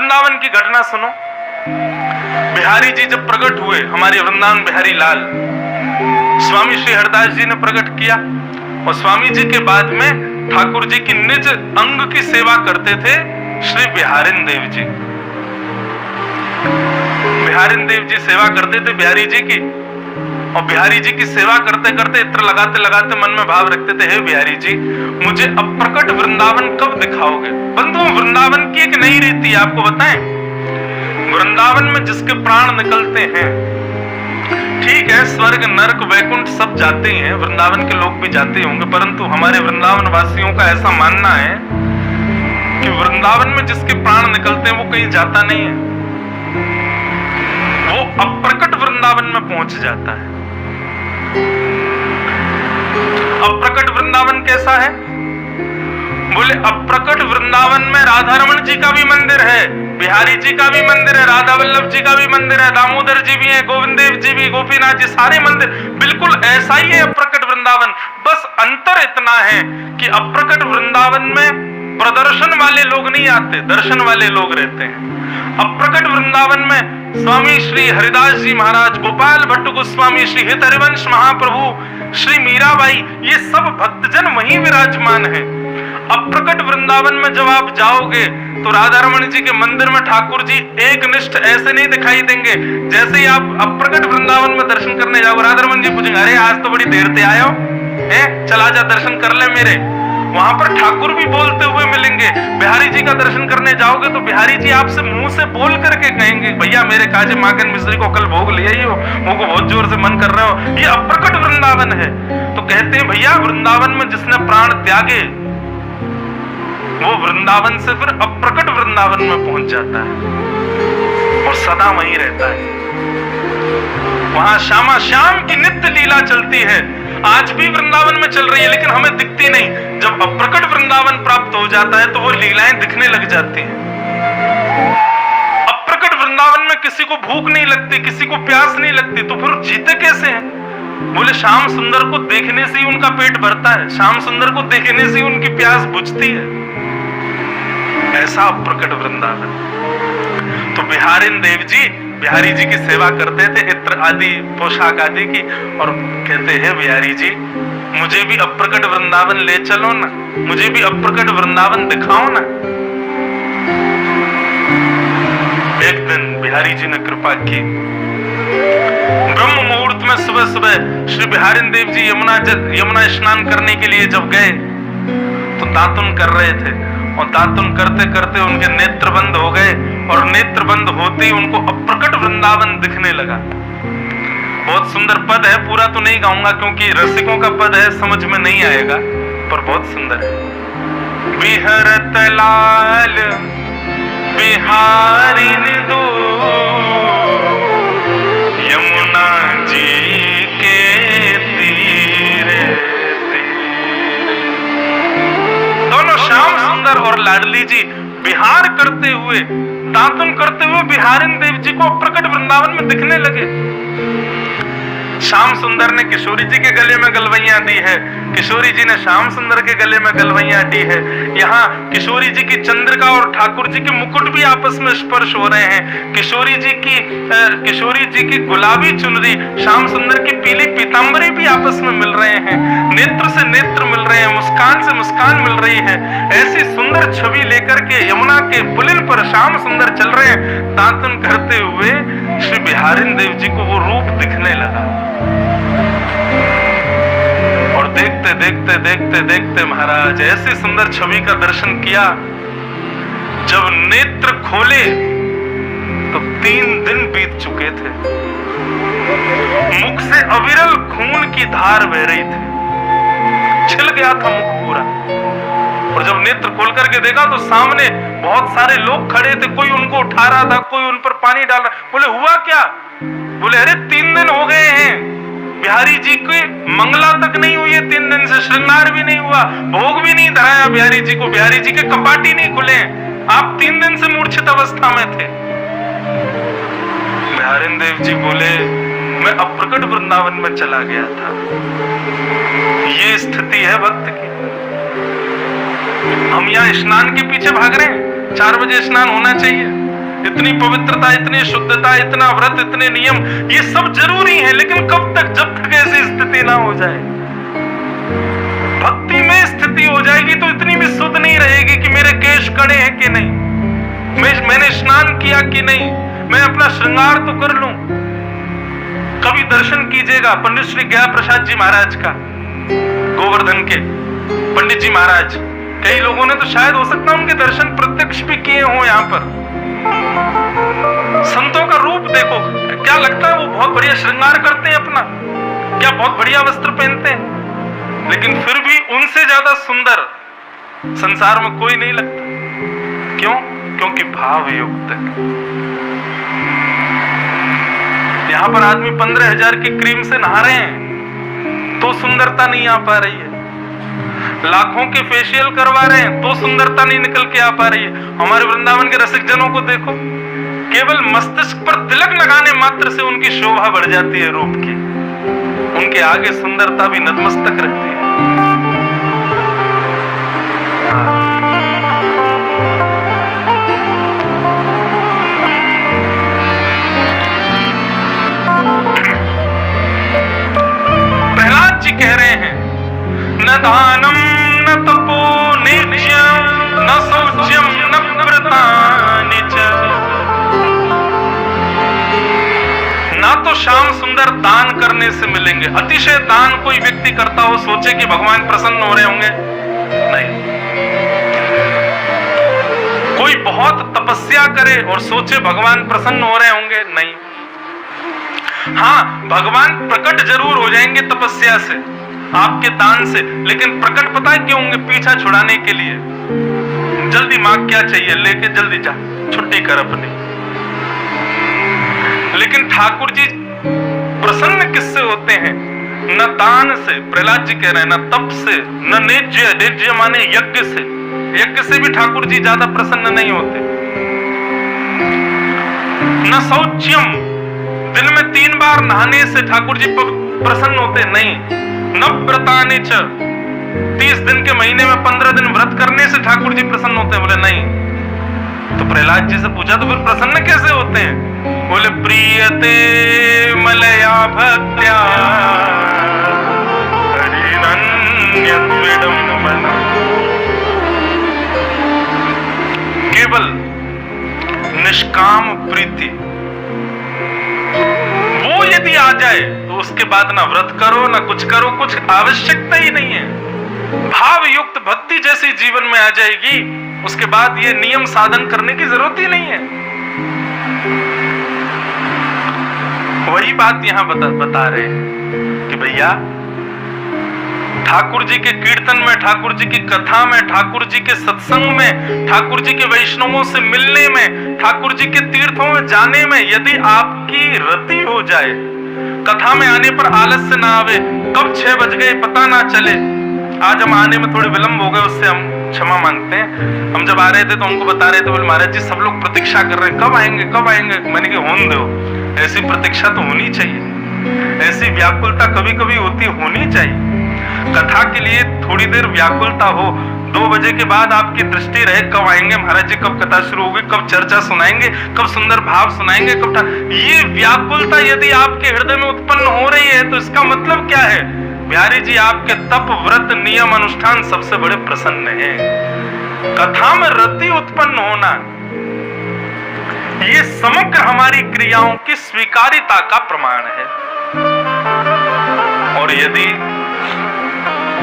वृंदावन की घटना सुनो। बिहारी जी जब प्रकट हुए, हमारे वृंदावन बिहारी लाल, स्वामी श्री हरिदास जी ने प्रकट किया और स्वामी जी के बाद में ठाकुर जी की निज अंग की सेवा करते थे श्री बिहारिन देव जी। बिहारिन देव जी सेवा करते थे बिहारी जी की, और बिहारी जी की सेवा करते करते इत्र लगाते लगाते मन में भाव रखते थे, हे बिहारी जी मुझे अप्रकट वृंदावन कब दिखाओगे। बंधुओं, वृंदावन की एक नई रीति आपको बताएं। वृंदावन में जिसके प्राण निकलते हैं, ठीक है स्वर्ग नरक वैकुंठ सब जाते हैं, वृंदावन के लोग भी जाते होंगे, परंतु हमारे वृंदावन वासियों का ऐसा मानना है कि वृंदावन में जिसके प्राण निकलते हैं वो कहीं जाता नहीं है, वो अप्रकट वृंदावन में पहुंच जाता है। अप्रकट वृंदावन कैसा है? बोले अप्रकट वृंदावन में राधा रमण जी का भी मंदिर है, बिहारी जी का भी मंदिर है, राधा वल्लभ जी का भी मंदिर है, दामोदर जी भी है, गोविंद देव जी भी, गोपीनाथ जी, सारे मंदिर बिल्कुल ऐसा ही है अप्रकट वृंदावन। बस अंतर इतना है कि अप्रकट वृंदावन में प्रदर्शन वाले लोग नहीं आते, दर्शन वाले लोग रहते हैं। अप्रकट वृंदावन में स्वामी श्री हरिदास जी महाराज, गोपाल भट्ट गोस्वामी, श्री हित हरिवंश महाप्रभु, श्री मीराबाई, ये सब भक्तजन वहीं विराजमान है। अप्रकट वृंदावन में जब आप जाओगे तो राधा रमण जी के मंदिर में ठाकुर जी एक निष्ठ ऐसे नहीं दिखाई देंगे जैसे ही आप अप्रकट वृंदावन में दर्शन करने जाओगे। राधा रमण जी पूछेंगे, अरे आज तो बड़ी देर से आए हो, चला जा दर्शन कर ले मेरे। वहां पर ठाकुर भी बोलते हुए मिलेंगे। बिहारी जी का दर्शन करने जाओगे तो बिहारी जी आपसे मुंह से बोल करके कहेंगे, भैया मेरे काजे माखन मिश्री को कल भोग ले आई हो, मुझको बहुत जोर से मन कर रहे हो। ये अप्रकट वृंदावन है। तो कहते हैं भैया वृंदावन में जिसने प्राण त्यागे वो वृंदावन से फिर अप्रकट वृंदावन में पहुंच जाता है और सदा वहीं रहता है। वहां श्यामा श्याम की नित्य लीला चलती है, आज भी वृंदावन में चल रही है, लेकिन हमें दिखती नहीं। जब अप्रकट वृंदावन प्राप्त हो जाता है तो वो लीलाएं दिखने लग जाती हैं। अप्रकट वृंदावन में किसी को भूख नहीं लगती, किसी को प्यास नहीं लगती, तो फिर जीते कैसे हैं? बोले श्याम सुंदर को देखने से ही उनका पेट भरता है, श्याम सुंदर को देखने से ही उनकी प्यास बुझती है। ऐसा अप्रकट वृंदावन। तो बिहारिन देव जी बिहारी जी की सेवा करते थे, इत्र आदि पोशाक आदि की, और कहते हैं बिहारी जी मुझे भी अप्रकट वृंदावन ले चलो ना, मुझे भी अप्रकट वृंदावन दिखाओ ना। एक दिन बिहारी जी ने कृपा की, ब्रह्म मुहूर्त में सुबह सुबह श्री बिहारिन देव जी यमुना स्नान करने के लिए जब गए तो दातुन कर रहे थे, और दातुन करते करते उनके नेत्र बंद हो गए, और नेत्र बंद होते ही उनको अप्रकट वृंदावन दिखने लगा। बहुत सुंदर पद है, पूरा तो नहीं गाऊंगा क्योंकि रसिकों का पद है, समझ में नहीं आएगा, पर बहुत सुंदर है। बिहरत लाल बिहारिन दो यमुना जी के तीरे दोनों श्याम सुंदर और लाडली जी विहार करते हुए, दातुन करते हुए बिहारिन देव जी को अप्रकट वृंदावन में दिखने लगे। श्याम सुंदर ने किशोरी जी के गले में गलवैया दी है, किशोरी जी ने श्याम सुंदर के गले में गलवैया दी है। यहाँ किशोरी जी की चंद्रिका और ठाकुर जी के मुकुट भी आपस में स्पर्श हो रहे हैं। किशोरी जी की गुलाबी चुनरी, श्याम सुंदर की पीली पीतांबरी भी आपस में मिल रहे हैं, नेत्र से नेत्र मिल रहे हैं, मुस्कान से मुस्कान मिल रही है। ऐसी सुंदर छवि लेकर के यमुना के पुलिन पर श्याम सुंदर चल रहे हैं। दातुन करते हुए श्री बिहारिन देव जी को वो रूप दिखने लगा, और देखते देखते देखते देखते महाराज ऐसी सुंदर छवि का दर्शन किया। जब नेत्र खोले तो 3 दिन बीत चुके थे, मुख से अविरल खून की धार बह रही थी, छिल गया था मुख पूरा। और जब नेत्र खोल करके देखा तो सामने बहुत सारे लोग खड़े थे, कोई उनको उठा रहा था, कोई उन पर पानी डाल रहा। बोले हुआ क्या? बोले अरे 3 दिन हो गए हैं, बिहारी जी की मंगला तक नहीं हुई है, 3 दिन से श्रृंगार भी नहीं हुआ, भोग भी नहीं धराया बिहारी जी को, बिहारी जी के कपाट ही नहीं खुले, आप 3 दिन से मूर्छित अवस्था में थे। बिहारिन देव जी बोले मैं अप्रकट वृंदावन में चला गया था। ये स्थिति है भक्त की। हम यहाँ स्नान के पीछे भाग रहे हैं, 4 बजे स्नान होना चाहिए, इतनी पवित्रता, इतनी शुद्धता, इतना व्रत, इतने नियम, ये सब जरूरी है, लेकिन कब तक? जब तक ऐसी स्थिति ना हो जाए। भक्ति में स्थिति हो जाएगी तो इतनी भी शुद्ध नहीं रहेगी कि मेरे केश कड़े हैं कि नहीं, मैंने स्नान किया कि नहीं, मैं अपना श्रृंगार तो कर लूं। कभी दर्शन कीजिएगा पंडित श्री गया प्रसाद जी महाराज का, गोवर्धन के पंडित जी महाराज। कई लोगों ने तो शायद हो सकता है उनके दर्शन प्रत्यक्ष भी किए हों। यहाँ पर संतों का रूप देखो, क्या लगता है वो बहुत बढ़िया श्रृंगार करते हैं अपना, क्या बहुत बढ़िया वस्त्र पहनते हैं, लेकिन फिर भी उनसे ज्यादा सुंदर संसार में कोई नहीं लगता। क्यों? क्योंकि भाव युक्त है। यहां पर आदमी 15,000 की क्रीम से नहा रहे हैं तो सुंदरता नहीं आ पा रही है, लाखों के फेशियल करवा रहे हैं तो सुंदरता नहीं निकल के आ पा रही है। हमारे वृंदावन के रसिक जनों को देखो, केवल मस्तिष्क पर तिलक लगाने मात्र से उनकी शोभा बढ़ जाती है रूप की, उनके आगे सुंदरता भी नतमस्तक रहती है। प्रहलाद जी कह रहे हैं, न दानम न तपो नित्यम न शौच्यम न व्रतानि च। ना तो श्याम सुंदर दान करने से मिलेंगे, अतिशय दान कोई व्यक्ति करता हो सोचे कि भगवान प्रसन्न हो रहे होंगे, नहीं। कोई बहुत तपस्या करे और सोचे भगवान प्रसन्न हो रहे होंगे, नहीं। हाँ, भगवान प्रकट जरूर हो जाएंगे तपस्या से, आपके दान से, लेकिन प्रकट पता है क्यों होंगे? पीछा छुड़ाने के लिए। जल्दी मांग, क्या चाहिए लेके जल्दी जा, छुट्टी कर अपनी। लेकिन ठाकुर जी प्रसन्न किससे होते हैं? न दान से, प्रहलाद जी कह रहे हैं, न तप से, न नेज्य, नेज्य माने यज्ञ से, यज्ञ से भी ठाकुर जी ज्यादा प्रसन्न नहीं होते। न शौच्यम, दिन में 3 बार नहाने से ठाकुर जी प्रसन्न होते नहीं। न व्रतानि च, 30 दिन के महीने में 15 दिन व्रत करने से ठाकुर जी प्रसन्न होते हैं, बोले नहीं। तो प्रहलाद जी से पूछा तो फिर प्रसन्न कैसे होते हैं? बोले प्रियते मलया भक्त्या हरिनन्यद्विडम्बना। केवल निष्काम प्रीति वो यदि आ जाए तो उसके बाद ना व्रत करो ना कुछ करो, कुछ आवश्यकता ही नहीं है। भाव युक्त भक्ति जैसी जीवन में आ जाएगी, उसके बाद ये नियम साधन करने की जरूरत ही नहीं है। वही बात यहां बता रहे हैं कि भैया ठाकुर जी के कीर्तन में, ठाकुर जी की कथा में, ठाकुर जी के सत्संग में, ठाकुर जी के वैष्णवों से मिलने में, ठाकुर जी के तीर्थों में जाने में यदि आपकी रति हो जाए, कथा में आने पर आलस्य ना आवे, कब 6 बज गए पता ना चले। आज हम आने में थोड़े विलंब हो गए, उससे हम क्षमा मांगते हैं। हम जब आ रहे थे तो हमको बता रहे थे, बोले महाराज जी सब लोग प्रतीक्षा कर रहे हैं, कब आएंगे कब आएंगे। मैंने कहा होने दो, ऐसी प्रतीक्षा तो होनी चाहिए, ऐसी व्याकुलता कभी कभी होनी चाहिए। कथा के लिए थोड़ी देर व्याकुलता हो, 2 बजे के बाद आपकी दृष्टि रहे कब आएंगे महाराज जी, कब कथा शुरू होगी, कब चर्चा सुनाएंगे, कब सुंदर भाव सुनाएंगे, कब ये व्याकुलता यदि आपके हृदय में उत्पन्न हो रही है तो इसका मतलब क्या है? बिहारी जी आपके तप व्रत नियम अनुष्ठान सबसे बड़े प्रसन्न हैं। कथा में रति उत्पन्न होना ये समग्र हमारी क्रियाओं की स्वीकार्यता का प्रमाण है। और यदि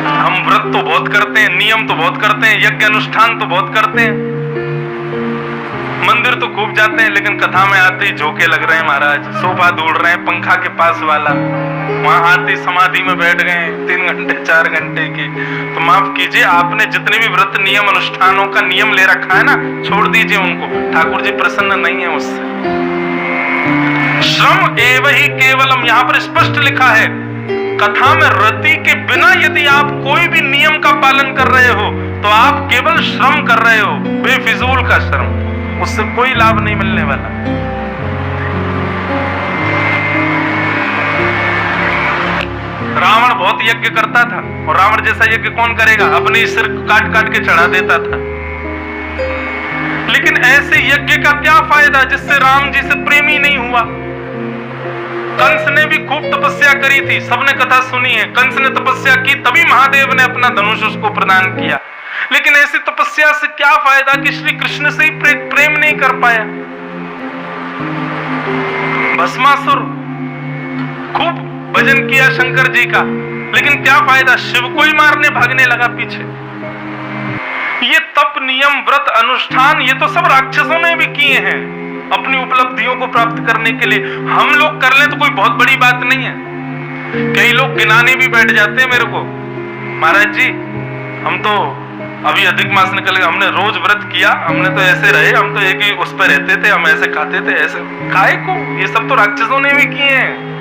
हम व्रत तो बहुत करते हैं, नियम तो बहुत करते हैं, यज्ञ अनुष्ठान तो बहुत करते हैं, मंदिर तो खूब जाते हैं, लेकिन कथा में आते ही झोंके लग रहे हैं महाराज, सोफा ढूंढ रहे हैं पंखा के पास वाला, वहां आते समाधि में बैठ गए 3 घंटे 4 घंटे की। तो माफ कीजिए, आपने जितने भी व्रत नियम अनुष्ठानों का नियम ले रखा है ना, छोड़ दीजिए उनको, ठाकुर जी प्रसन्न नहीं है उससे। श्रम एव ही केवलम, यहाँ पर स्पष्ट लिखा है, कथा में रति के बिना यदि आप कोई भी नियम का पालन कर रहे हो तो आप केवल श्रम कर रहे हो, बेफिजूल का श्रम, उससे कोई लाभ नहीं मिलने वाला। रावण बहुत यज्ञ करता था, और रावण जैसा यज्ञ कौन करेगा? अपने सिर काट काट के चढ़ा देता था। लेकिन ऐसे यज्ञ का क्या फायदा जिससे राम जी से प्रेम ही नहीं हुआ। कंस ने भी खूब तपस्या करी थी, सबने कथा सुनी है। कंस ने तपस्या की तभी महादेव ने अपना धनुष उसको प्रदान किया, लेकिन ऐसी तपस्या से क्या फायदा कि श्री कृष्ण से ही प्रेम नहीं कर पाया। भस्मासुर खूब भजन किया शंकर जी का, लेकिन क्या फायदा, शिव को ही मारने भागने लगा पीछे। ये तप, नियम, व्रत, अनुष्ठान ये तो सब राक्षसों ने भी किए हैं अपनी उपलब्धियों को प्राप्त करने के लिए। हम लोग कर लें तो कोई बहुत बड़ी बात नहीं है। कई लोग गिनाने भी बैठ जाते हैं मेरे को, महाराज जी हम तो अभी अधिक मास निकल गया, हमने रोज व्रत किया, हमने तो ऐसे रहे, हम तो एक ही उस पर रहते थे, हम ऐसे खाते थे, ऐसे खाए को। ये सब तो राक्षसों ने भी किए हैं।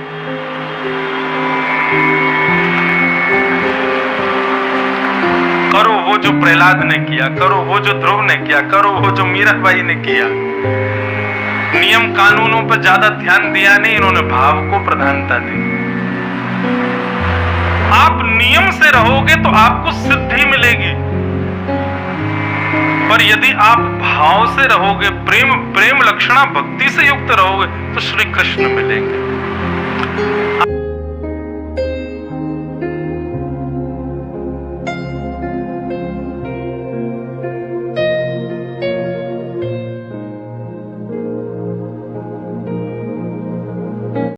करो वो जो प्रहलाद ने किया, करो वो जो ध्रुव ने किया, करो वो जो मीराबाई ने किया। नियम कानूनों पर ज्यादा ध्यान दिया नहीं, इन्होंने भाव को प्रधानता दी। आप नियम से रहोगे तो आपको सिद्धि मिलेगी, पर यदि आप भाव से रहोगे, प्रेम लक्षणा भक्ति से युक्त रहोगे तो श्री कृष्ण मिलेंगे।